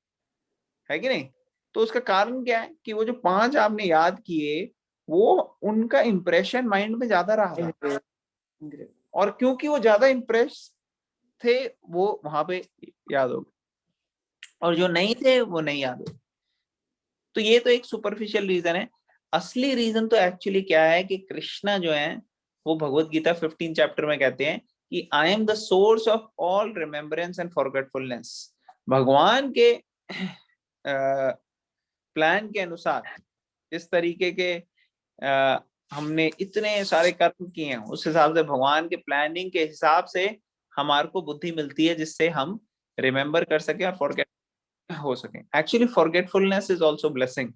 है कि नहीं? तो उसका कारण क्या है कि वो जो 5 आपने याद किए वो उनका इंप्रेशन माइंड में ज्यादा रहा, और क्योंकि वो ज्यादा इंप्रेस थे वो वहां पे याद हो गए, और जो नहीं थे वो नहीं याद हो। तो ये तो एक सुपरफिशियल रीजन है। असली रीजन तो एक्चुअली क्या है कि कृष्णा जो है वो भगवत गीता 15 चैप्टर में कहते हैं कि I am the source of all remembrance and forgetfulness. भगवान के प्लान के अनुसार, जिस तरीके के हमने इतने सारे कर्म किए हैं, उस हिसाब से भगवान के प्लानिंग के हिसाब से हमारे को बुद्धि मिलती है जिससे हम रिमेम्बर कर सके और फॉरगेट हो सके। Actually forgetfulness is also blessing.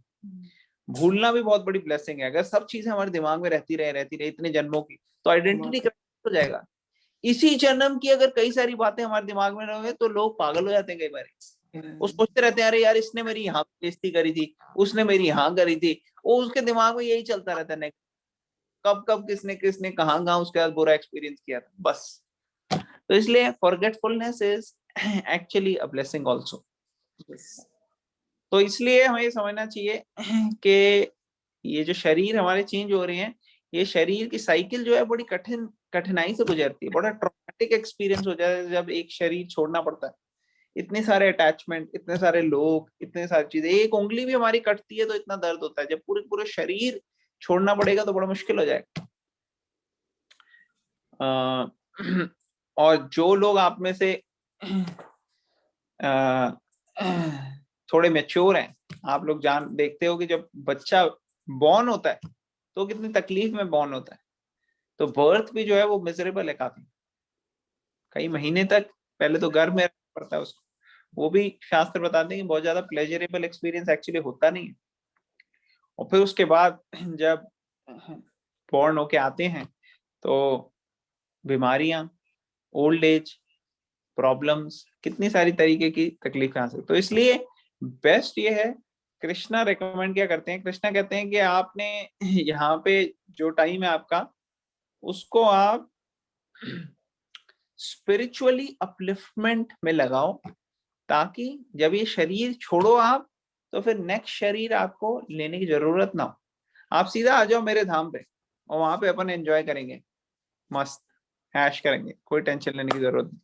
भूलना भी बहुत बड़ी ब्लेसिंग है। अगर सब चीजें हमारे दिमाग में रहती रहे इतने जन्मों की, तो आइडेंटिटी हो जाएगा। इसी जन्म की अगर कई सारी बातें हमारे दिमाग में रहे तो लोग पागल हो जाते हैं कई बार। वो सोचते रहते हैं अरे यार इसने मेरी यहाँ बेइज्जती करी थी, उसने मेरी यहाँ करी थी, वो उसके दिमाग में यही चलता रहता है, कब कब किसने किसने कहाँ उसके साथ बुरा एक्सपीरियंस किया था, बस। तो इसलिए forgetfulness is actually a blessing also. तो इसलिए हमें ये समझना चाहिए कि ये जो शरीर हमारे चेंज हो रहे हैं, ये शरीर की साइकिल जो है बड़ी कठिनाई से गुजरती है। बड़ा ट्रॉमेटिक एक्सपीरियंस हो जाता है जब एक शरीर छोड़ना पड़ता है। इतने सारे अटैचमेंट, इतने सारे लोग, इतने सारी चीजें, एक उंगली भी हमारी कटती है तो इतना दर्द होता है, जब पूरे पूरे शरीर छोड़ना पड़ेगा तो बड़ा मुश्किल हो जाएगा। और जो लोग आप में से थोड़े मैच्योर हैं, आप लोग देखते हो कि जब बच्चा बॉर्न होता है तो कितनी तकलीफ में बॉर्न होता है। तो बर्थ भी जो है वो मिजरेबल है काफी, कई महीने तक पहले तो घर में पड़ता है उसको। वो भी शास्त्र बताते हैं कि बहुत ज्यादा प्लेजरेबल एक्सपीरियंस एक्चुअली होता नहीं है। और फिर उसके बाद जब बॉर्न होके आते हैं तो बीमारियां, ओल्ड एज, प्रॉब्लम्स, कितनी सारी तरीके की तकलीफें आ सकती। तो इसलिए बेस्ट ये है, कृष्णा रेकमेंड क्या करते हैं, कृष्णा कहते हैं कि आपने यहाँ पे जो टाइम है आपका, उसको आप स्पिरिचुअली अपलिफ्टमेंट में लगाओ, ताकि जब ये शरीर छोड़ो आप तो फिर नेक्स्ट शरीर आपको लेने की जरूरत ना हो। आप सीधा आ जाओ मेरे धाम पे और वहां पे अपन एंजॉय करेंगे, मस्त ऐश करेंगे, कोई टेंशन लेने की जरूरत नहीं।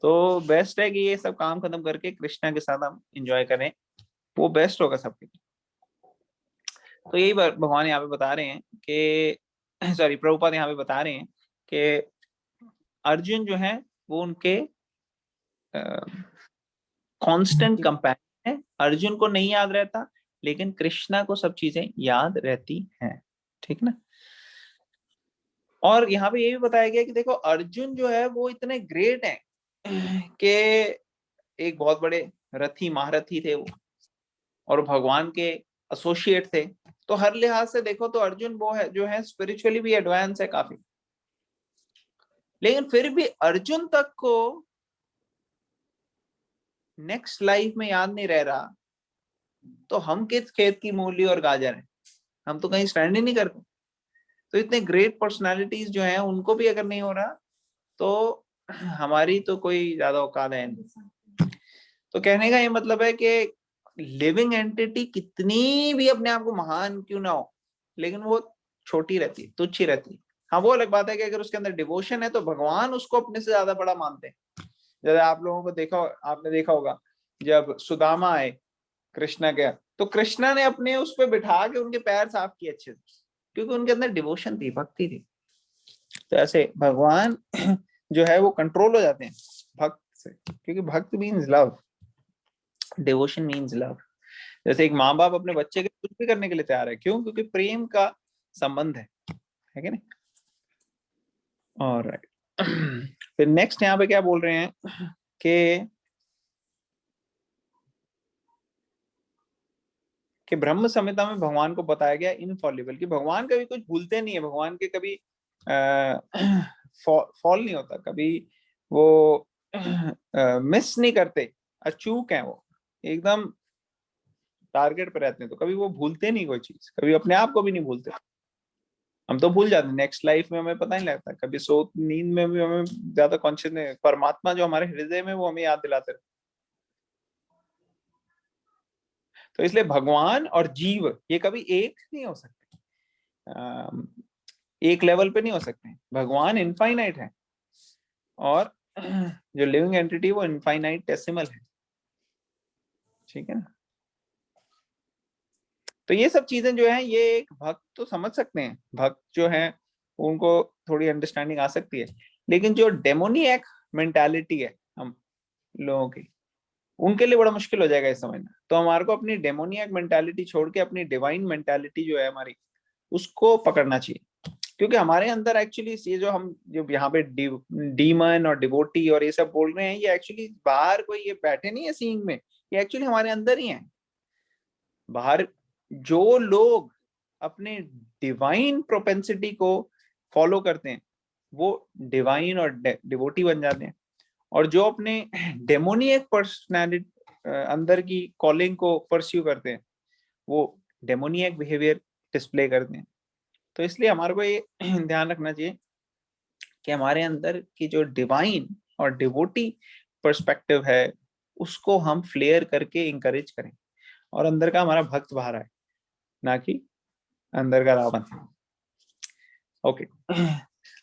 तो बेस्ट है कि ये सब काम खत्म करके कृष्णा के साथ हम एंजॉय करें, वो बेस्ट होगा सबके लिए। तो यही भगवान यहाँ पे बता रहे हैं कि प्रभुपाद यहाँ पे बता रहे हैं कि अर्जुन जो है वो उनके कांस्टेंट कंपैरिजन है। अर्जुन को नहीं याद रहता, लेकिन कृष्णा को सब चीजें याद रहती हैं, ठीक ना। और यहाँ पे ये भी बताया गया कि देखो अर्जुन जो है वो इतने ग्रेट हैं कि एक बहुत बड़े रथी महारथी थे वो, और भगवान के एसोसिएट थे। तो हर लिहाज से देखो तो अर्जुन वो है जो है स्पिरिचुअली भी एडवांस है काफी, लेकिन फिर भी अर्जुन तक को नेक्स्ट लाइफ में याद नहीं रह रहा, तो हम किस खेत की मूली और गाजर हैं, हम तो कहीं स्टैंड ही नहीं करते। तो इतने ग्रेट पर्सनालिटीज जो हैं उनको भी अगर नहीं हो रहा, तो हमारी तो कोई ज्यादा औकात है नहीं। तो कहने का ये मतलब है कि लिविंग एंटिटी कितनी भी अपने आप को महान क्यों ना हो, लेकिन वो छोटी रहती है, तुच्छ ही रहती है। हाँ, वो अलग बात है कि अगर उसके अंदर डिवोशन है तो भगवान उसको अपने से ज्यादा बड़ा मानते हैं। जैसे आप लोगों को आपने देखा होगा जब सुदामा आए कृष्णा के, तो कृष्णा ने अपने उस पर बिठा के उनके पैर साफ किए अच्छे से, क्योंकि उनके अंदर डिवोशन थी, भक्ति थी। तो ऐसे भगवान जो है वो कंट्रोल हो जाते हैं भक्त से, क्योंकि भक्त means love, devotion means love. जैसे एक माँ बाप अपने बच्चे के कुछ भी करने के लिए तैयार है, क्यों? क्योंकि प्रेम का संबंध है कि नहीं। ऑलराइट, फिर नेक्स्ट यहाँ पे क्या बोल रहे हैं कि ब्रह्म संहिता में भगवान को बताया गया इनफॉलिबल, कि भगवान कभी कुछ भूलते नहीं है, भगवान के कभी फॉल नहीं होता, कभी वो मिस नहीं करते, अचूक है वो, एकदम टारगेट पे रहते हैं। तो कभी वो भूलते नहीं कोई चीज, कभी अपने आप को भी नहीं भूलते। हम तो भूल जाते हैं, नेक्स्ट लाइफ में हमें पता नहीं लगता, कभी सो नींद में भी हमें ज्यादा कॉन्शियस नहीं, परमात्मा जो हमारे हृदय में वो हमें याद दिलाते रहते। तो इसलिए भगवान और जीव ये कभी एक नहीं हो सकते, एक लेवल पे नहीं हो सकते। भगवान इनफाइनाइट है और जो लिविंग एंटिटी वो इनफाइनाइटेसिमल है, ठीक है ना। तो ये सब चीजें जो है ये एक भक्त तो समझ सकते हैं, भक्त जो है उनको थोड़ी अंडरस्टैंडिंग आ सकती है, लेकिन जो डेमोनियक मेंटालिटी है हम लोगों की, उनके लिए बड़ा मुश्किल हो जाएगा ये समझना। तो हमारे को अपनी डेमोनियक मेंटालिटी छोड़ के अपनी डिवाइन मेंटालिटी जो है हमारी, उसको पकड़ना चाहिए। क्योंकि हमारे अंदर एक्चुअली ये जो हम जो यहाँ पे डीमन और डिवोटी और ये सब बोल रहे हैं, ये एक्चुअली बाहर कोई ये बैठे नहीं है सीइंग में, ये एक्चुअली हमारे अंदर ही है। बाहर जो लोग अपने डिवाइन प्रोपेंसिटी को फॉलो करते हैं वो डिवाइन और डिवोटी बन जाते हैं, और जो अपने डेमोनियक पर्सनालिटी अंदर की कॉलिंग को परस्यू करते हैं वो डेमोनियक बिहेवियर डिस्प्ले करते हैं। तो इसलिए हमारे को ये ध्यान रखना चाहिए कि हमारे अंदर की जो डिवाइन और डिवोटी पर्सपेक्टिव है उसको हम फ्लेयर करके इंकरेज करें, और अंदर का हमारा भक्त बाहर आए, ना कि अंदर का रावण। ओके,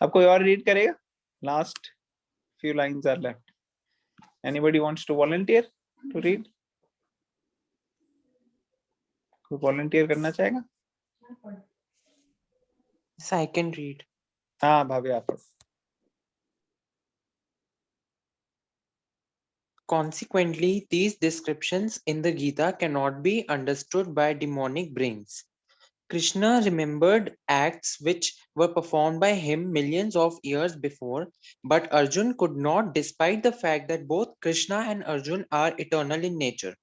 अब कोई और रीड करेगा? Last few lines are left. Anybody wants to volunteer to read? कोई volunteer करना चाहेगा? Yes, I can read. हाँ भाभी आप पढ़ो। Consequently, these descriptions in the Gita cannot be understood by demonic brains. Krishna remembered acts which were performed by him millions of years before, but Arjun could not, despite the fact that both Krishna and Arjun are eternal in nature.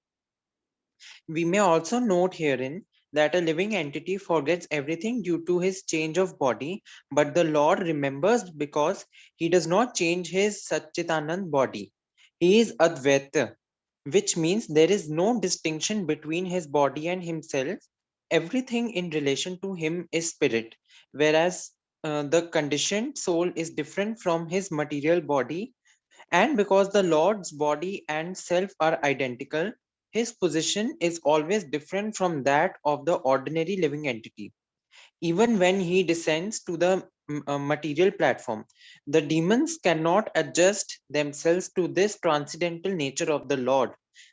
We may also note herein that a living entity forgets everything due to his change of body, but the Lord remembers because he does not change his Satchitanand body. He is Advaita, which means there is no distinction between his body and himself. Everything in relation to him is spirit, whereas the conditioned soul is different from his material body. And because the Lord's body and self are identical, his position is always different from that of the ordinary living entity. Even when he descends to the material platform, the demons cannot adjust themselves to this transcendental nature of the Lord,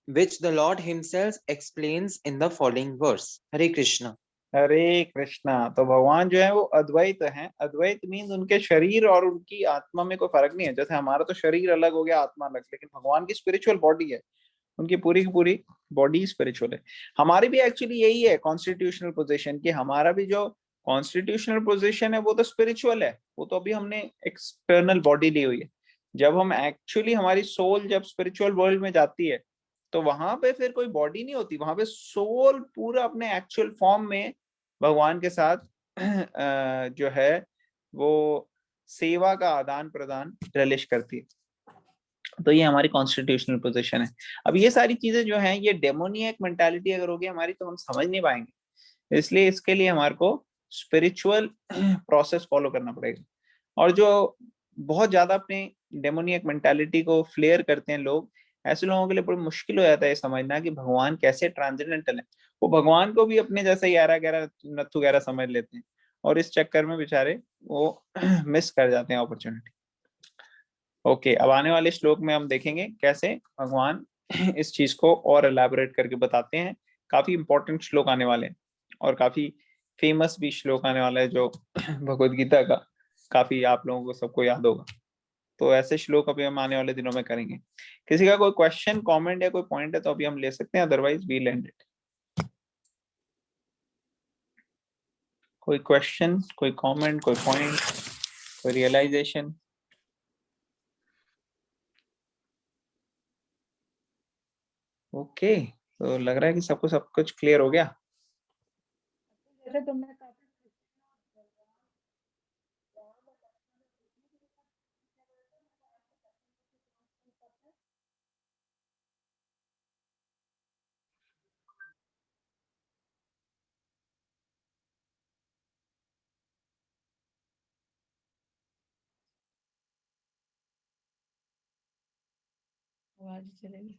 which the Lord himself explains in the following verse. Hare Krishna. Hare Krishna. तो भगवान जो है वो अद्वैत है। अद्वैत मीन्स उनके शरीर और उनकी आत्मा में कोई फर्क नहीं है। जैसे हमारा तो शरीर अलग हो गया, आत्मा अलग, लेकिन भगवान की स्पिरिचुअल बॉडी है, उनकी पूरी की पूरी बॉडी स्पिरिचुअल है। हमारी भी एक्चुअली यही है कॉन्स्टिट्यूशनल पोजीशन, कि हमारा भी जो कॉन्स्टिट्यूशनल पोजीशन है वो तो स्पिरिचुअल है। वो तो अभी हमने एक्सटर्नल बॉडी ली हुई है। जब हम एक्चुअली हमारी सोल जब स्पिरिचुअल वर्ल्ड में जाती है तो वहां पे फिर कोई बॉडी नहीं होती, वहां पे सोल पूरा अपने एक्चुअल फॉर्म में भगवान के साथ जो है वो सेवा का आदान प्रदान रिलिश करती है। तो ये हमारी कॉन्स्टिट्यूशनल पोजीशन है। अब ये सारी चीजें जो हैं, ये डेमोनियक मेंटालिटी अगर होगी हमारी तो हम समझ नहीं पाएंगे। इसलिए इसके लिए हमारे को स्पिरिचुअल प्रोसेस फॉलो करना पड़ेगा। और जो बहुत ज्यादा अपने डेमोनियक मेंटालिटी को फ्लेयर करते हैं लोग, ऐसे लोगों के लिए बड़ी मुश्किल हो जाता है समझना कि भगवान कैसे ट्रांसेंडेंटल है। वो भगवान को भी अपने जैसा ग्यारह ग्यारह नत्थु ग्यारह समझ लेते हैं, और इस चक्कर में बेचारे वो मिस कर जाते हैं अपॉर्चुनिटी। ओके, अब आने वाले श्लोक में हम देखेंगे कैसे भगवान इस चीज को और एलैबोरेट करके बताते हैं। काफी इंपॉर्टेंट श्लोक आने वाले हैं, और काफी फेमस भी श्लोक आने वाला है जो भगवत गीता का काफी आप लोगों को सबको याद होगा। तो ऐसे श्लोक अभी हम आने वाले दिनों में करेंगे। किसी का कोई क्वेश्चन, कमेंट या कोई पॉइंट है तो अभी हम ले सकते हैं, अदरवाइज वी एंड इट। कोई क्वेश्चन, कोई कमेंट, कोई पॉइंट, कोई रियलाइजेशन? ओके, तो लग रहा है कि सबको सब कुछ क्लियर हो गया। आवाज चलेगी।